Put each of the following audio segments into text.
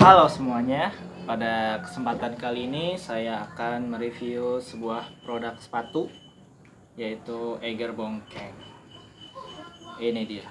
Halo semuanya, pada kesempatan kali ini saya akan mereview sebuah produk sepatu yaitu Eiger Bongkeng. Ini dia.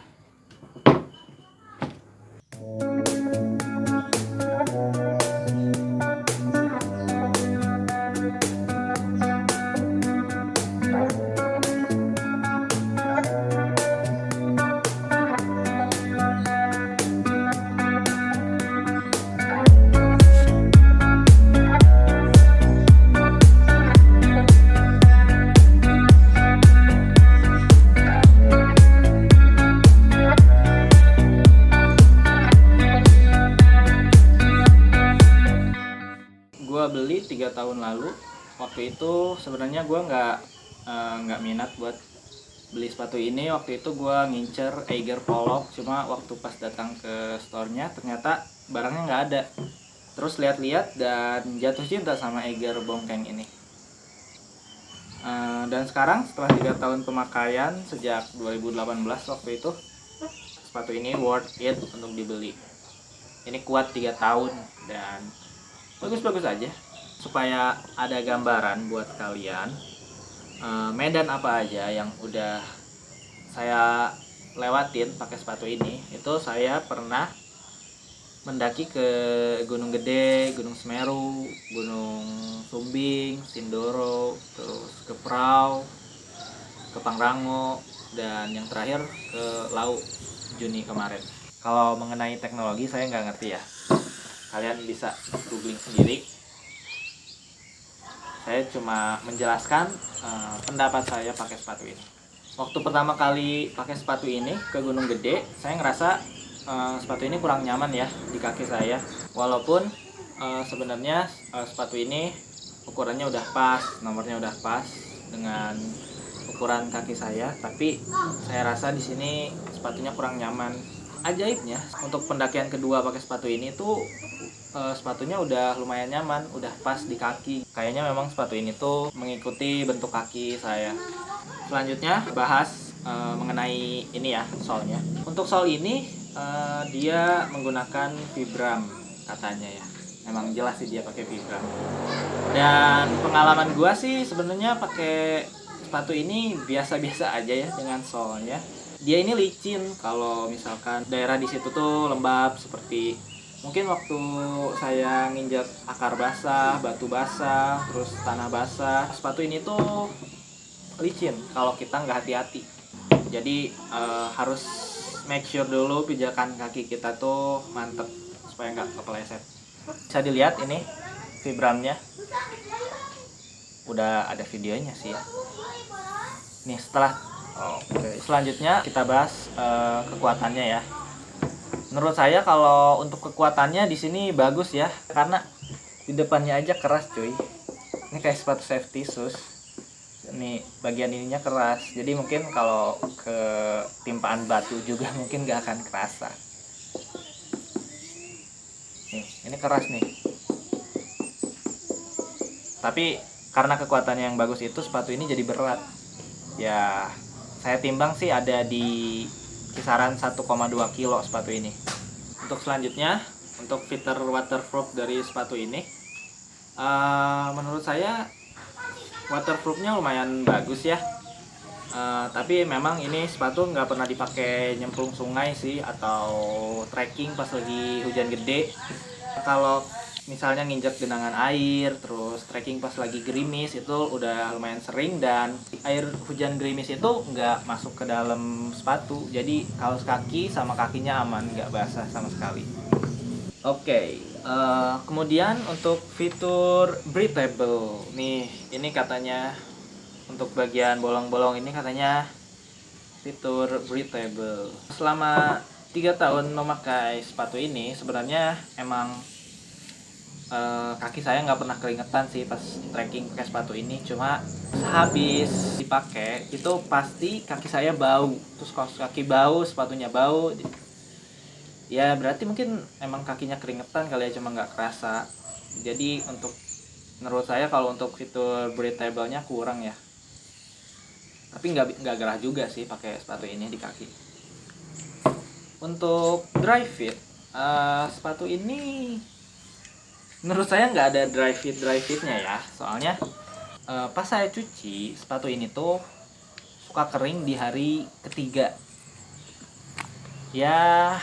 Gua beli 3 tahun lalu. Waktu itu sebenarnya gua nggak minat buat beli sepatu ini. Waktu itu gua ngincer Eiger Pollock, cuma waktu pas datang ke store-nya ternyata barangnya nggak ada. Terus lihat-lihat dan jatuh cinta sama Eiger Bongkeng ini. Dan sekarang setelah 3 tahun pemakaian sejak 2018 waktu itu, sepatu ini worth it untuk dibeli. Ini kuat 3 tahun dan bagus-bagus aja. Supaya ada gambaran buat kalian, medan apa aja yang udah saya lewatin pakai sepatu ini. Itu saya pernah mendaki ke Gunung Gede, Gunung Semeru, Gunung Sumbing, Sindoro, terus ke Prau, ke Pangrango, dan yang terakhir ke Lau Juni kemarin. Kalau mengenai teknologi saya nggak ngerti ya, kalian bisa googling sendiri. Saya cuma menjelaskan pendapat saya pakai sepatu ini. Waktu pertama kali pakai sepatu ini ke Gunung Gede, saya ngerasa sepatu ini kurang nyaman ya di kaki saya. Walaupun sebenarnya sepatu ini ukurannya udah pas, nomornya udah pas dengan ukuran kaki saya, tapi saya rasa di sini sepatunya kurang nyaman. Ajaibnya, untuk pendakian kedua pakai sepatu ini tuh sepatunya udah lumayan nyaman, udah pas di kaki. Kayaknya memang sepatu ini tuh mengikuti bentuk kaki saya. Selanjutnya bahas mengenai ini ya, solnya. Untuk sol ini dia menggunakan Vibram katanya ya. Emang jelas sih dia pakai Vibram. Dan pengalaman gua sih sebenarnya pakai sepatu ini biasa-biasa aja ya dengan solnya. Dia ini licin kalau misalkan daerah di situ tuh lembab, seperti mungkin waktu saya nginjak akar basah, batu basah, terus tanah basah. Sepatu ini tuh licin kalau kita nggak hati-hati. Jadi harus make sure dulu pijakan kaki kita tuh mantep supaya nggak kepeleset. Bisa dilihat ini Vibramnya. Udah ada videonya sih ya. Nih selanjutnya kita bahas kekuatannya ya. Menurut saya kalau untuk kekuatannya di sini bagus ya, karena di depannya aja keras cuy. Ini kayak sepatu safety shoes. Ini bagian ininya keras. Jadi mungkin kalau ke timpaan batu juga mungkin gak akan kerasa. Nih, ini keras nih. Tapi karena kekuatannya yang bagus itu sepatu ini jadi berat. Ya, saya timbang sih ada di kisaran 1,2 kilo sepatu ini. Untuk selanjutnya, untuk fitur waterproof dari sepatu ini, menurut saya waterproofnya lumayan bagus ya. Tapi memang ini sepatu nggak pernah dipakai nyemplung sungai sih atau trekking pas lagi hujan gede. Kalau misalnya nginjak genangan air, terus trekking pas lagi gerimis itu udah lumayan sering, dan air hujan gerimis itu nggak masuk ke dalam sepatu, jadi kaos kaki sama kakinya aman, nggak basah sama sekali. Oke, kemudian untuk fitur breathable nih, ini katanya untuk bagian bolong-bolong ini katanya fitur breathable. Selama 3 tahun memakai sepatu ini sebenarnya emang kaki saya nggak pernah keringetan sih pas trekking pakai sepatu ini. Cuma habis dipakai itu pasti kaki saya bau, terus kaos kaki bau, sepatunya bau. Ya berarti mungkin emang kakinya keringetan kali ya, cuma nggak kerasa. Jadi menurut saya kalau untuk fitur breathable-nya kurang ya. Tapi nggak gerah juga sih pakai sepatu ini di kaki. Untuk dry fit, sepatu ini Menurut saya nggak ada dry fitnya ya, soalnya pas saya cuci sepatu ini tuh suka kering di hari ketiga. Ya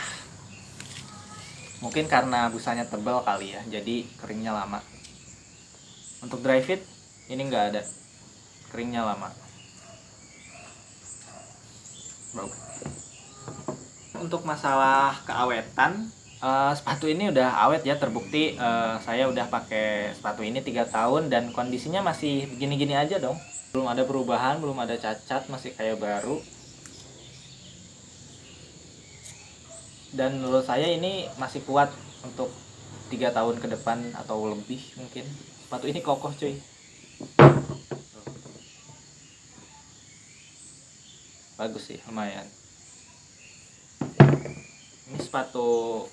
mungkin karena busanya tebal kali ya, jadi keringnya lama. Untuk dry fit ini nggak ada, keringnya lama. Bro. Untuk masalah keawetan, sepatu ini udah awet ya, terbukti saya udah pakai sepatu ini 3 tahun dan kondisinya masih begini-gini aja dong. Belum ada perubahan, belum ada cacat, masih kayak baru. Dan menurut saya ini masih kuat untuk 3 tahun ke depan atau lebih mungkin. Sepatu ini kokoh cuy. Bagus sih, lumayan. Ini sepatu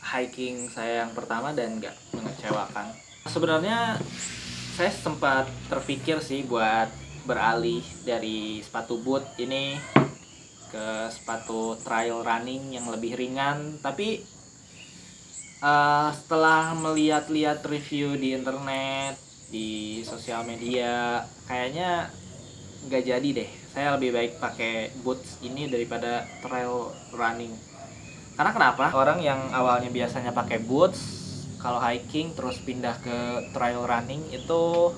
hiking saya yang pertama dan nggak mengecewakan. Sebenarnya saya sempat terpikir sih buat beralih dari sepatu boot ini ke sepatu trail running yang lebih ringan, tapi setelah melihat-lihat review di internet, di sosial media, kayaknya nggak jadi deh. Saya lebih baik pakai boots ini daripada trail running. Karena kenapa? Orang yang awalnya biasanya pakai boots, kalau hiking terus pindah ke trail running itu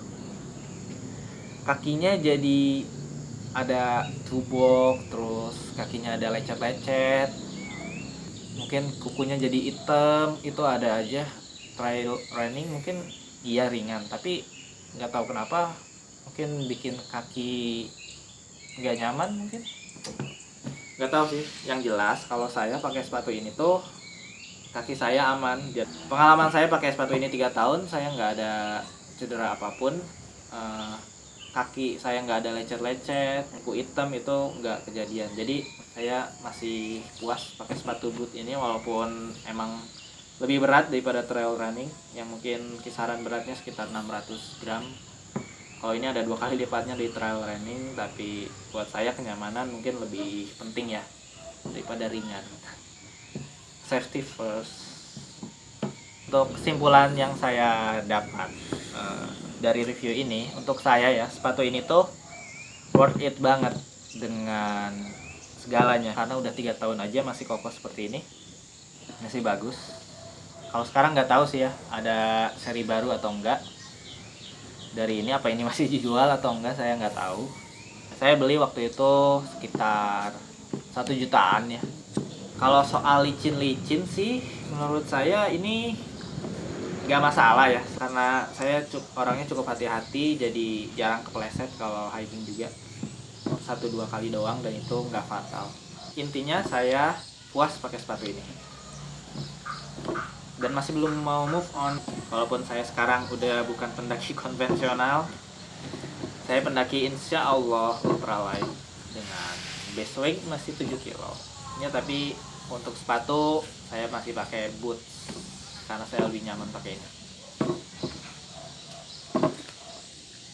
kakinya jadi ada tubok, terus kakinya ada lecet-lecet, mungkin kukunya jadi hitam, itu ada aja. Trail running mungkin iya ringan, tapi nggak tahu kenapa mungkin bikin kaki nggak nyaman mungkin. Nggak tahu sih, yang jelas kalau saya pakai sepatu ini tuh kaki saya aman. Pengalaman saya pakai sepatu ini 3 tahun, saya nggak ada cedera apapun. Eh, Kaki saya nggak ada lecet-lecet, kuku hitam itu nggak kejadian. Jadi saya masih puas pakai sepatu boot ini, walaupun emang lebih berat daripada trail running yang mungkin kisaran beratnya sekitar 600 gram. Kalau ini ada 2 kali lipatnya di trail running, tapi buat saya kenyamanan mungkin lebih penting ya daripada ringan. Safety first. Untuk kesimpulan yang saya dapat dari review ini, untuk saya ya, sepatu ini tuh worth it banget dengan segalanya, karena udah 3 tahun aja masih kokoh seperti ini, masih bagus. Kalau sekarang nggak tahu sih ya ada seri baru atau enggak dari ini, apa ini masih dijual atau enggak saya nggak tahu. Saya beli waktu itu sekitar 1 jutaan ya. Kalau soal licin-licin sih, menurut saya ini nggak masalah ya, karena saya orangnya cukup hati-hati, jadi jarang kepleset kalau hiking juga. 1-2 kali doang dan itu nggak fatal. Intinya saya puas pakai sepatu ini dan masih belum mau move on. Walaupun saya sekarang udah bukan pendaki konvensional, saya pendaki insya Allah ultralight dengan base weight masih 7 kilo ya, tapi untuk sepatu saya masih pakai boots karena saya lebih nyaman pakai ini.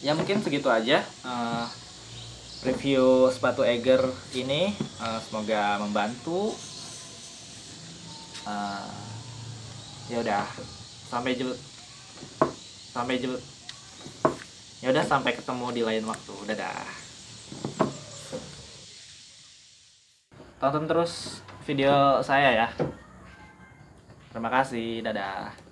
Ya mungkin segitu aja review sepatu Eiger ini. Semoga membantu. Ya udah, ya udah, sampai ketemu di lain waktu. Dadah. Tonton terus video saya ya. Terima kasih. Dadah.